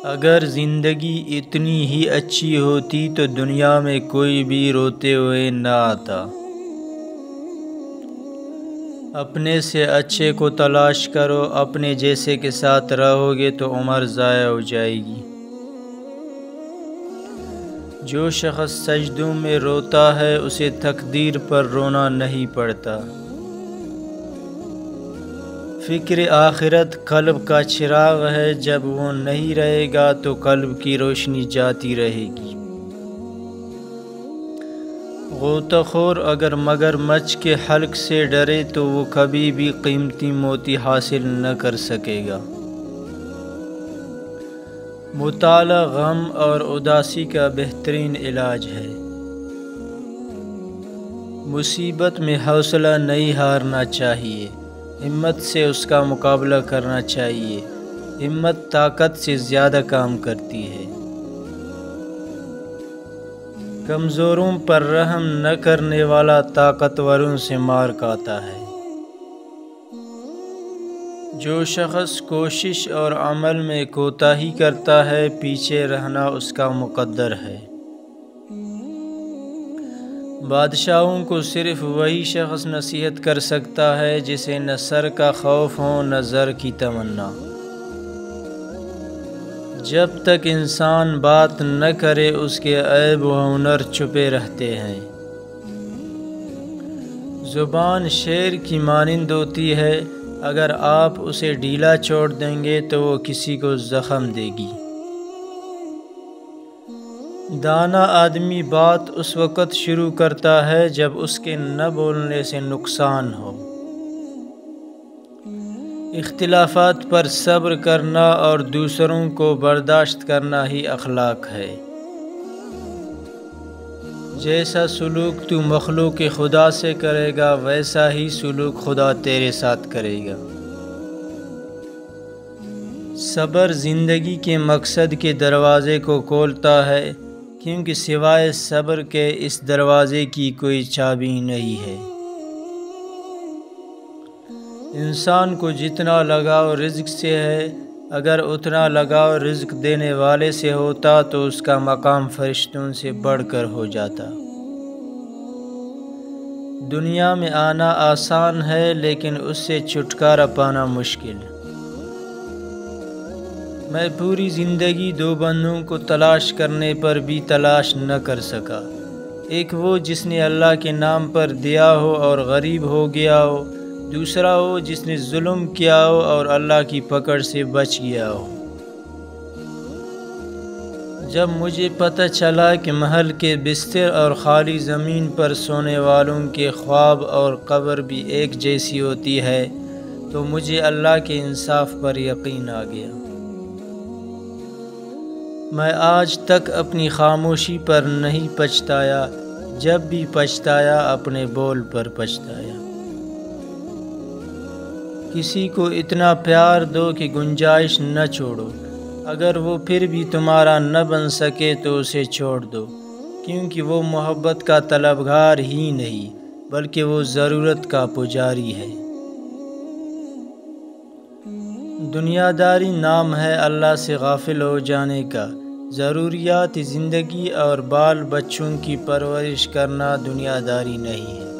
اگر زندگی اتنی ہی اچھی ہوتی تو دنیا میں کوئی بھی روتے ہوئے نہ آتا۔ اپنے سے اچھے کو تلاش کرو، اپنے جیسے کے ساتھ رہو گے تو عمر ضائع ہو جائے گی۔ جو شخص سجدوں میں روتا ہے اسے تقدیر پر رونا نہیں پڑتا۔ فکر آخرت قلب کا چراغ ہے، جب وہ نہیں رہے گا تو قلب کی روشنی جاتی رہے گی۔ غوطہ خور اگر مگرمچھ کے حلق سے ڈرے تو وہ کبھی بھی قیمتی موتی حاصل نہ کر سکے گا۔ مطالعہ غم اور اداسی کا بہترین علاج ہے۔ مصیبت میں حوصلہ نہیں ہارنا چاہیے، ہمت سے اس کا مقابلہ کرنا چاہیے۔ ہمت طاقت سے زیادہ کام کرتی ہے۔ کمزوروں پر رحم نہ کرنے والا طاقتوروں سے مار کھاتا ہے۔ جو شخص کوشش اور عمل میں کوتاہی کرتا ہے پیچھے رہنا اس کا مقدر ہے۔ بادشاہوں کو صرف وہی شخص نصیحت کر سکتا ہے جسے نہ سر کا خوف ہو نہ زر کی تمنا۔ جب تک انسان بات نہ کرے اس کے عیب و ہنر چھپے رہتے ہیں۔ زبان شیر کی مانند ہوتی ہے، اگر آپ اسے ڈھیلا چھوڑ دیں گے تو وہ کسی کو زخم دے گی۔ دانا آدمی بات اس وقت شروع کرتا ہے جب اس کے نہ بولنے سے نقصان ہو۔ اختلافات پر صبر کرنا اور دوسروں کو برداشت کرنا ہی اخلاق ہے۔ جیسا سلوک تو مخلوق خدا سے کرے گا ویسا ہی سلوک خدا تیرے ساتھ کرے گا۔ صبر زندگی کے مقصد کے دروازے کو کھولتا ہے، کیونکہ سوائے صبر کے اس دروازے کی کوئی چابی نہیں ہے۔ انسان کو جتنا لگاؤ رزق سے ہے، اگر اتنا لگاؤ رزق دینے والے سے ہوتا تو اس کا مقام فرشتوں سے بڑھ کر ہو جاتا۔ دنیا میں آنا آسان ہے لیکن اس سے چھٹکارا پانا مشکل۔ میں پوری زندگی دو بندوں کو تلاش کرنے پر بھی تلاش نہ کر سکا، ایک وہ جس نے اللہ کے نام پر دیا ہو اور غریب ہو گیا ہو، دوسرا وہ جس نے ظلم کیا ہو اور اللہ کی پکڑ سے بچ گیا ہو۔ جب مجھے پتہ چلا کہ محل کے بستر اور خالی زمین پر سونے والوں کے خواب اور قبر بھی ایک جیسی ہوتی ہے تو مجھے اللہ کے انصاف پر یقین آ گیا۔ میں آج تک اپنی خاموشی پر نہیں پچھتایا، جب بھی پچھتایا اپنے بول پر پچھتایا۔ کسی کو اتنا پیار دو کہ گنجائش نہ چھوڑو، اگر وہ پھر بھی تمہارا نہ بن سکے تو اسے چھوڑ دو، کیونکہ وہ محبت کا طلبگار ہی نہیں بلکہ وہ ضرورت کا پجاری ہے۔ دنیا داری نام ہے اللہ سے غافل ہو جانے کا، ضروریات زندگی اور بال بچوں کی پرورش کرنا دنیا داری نہیں ہے۔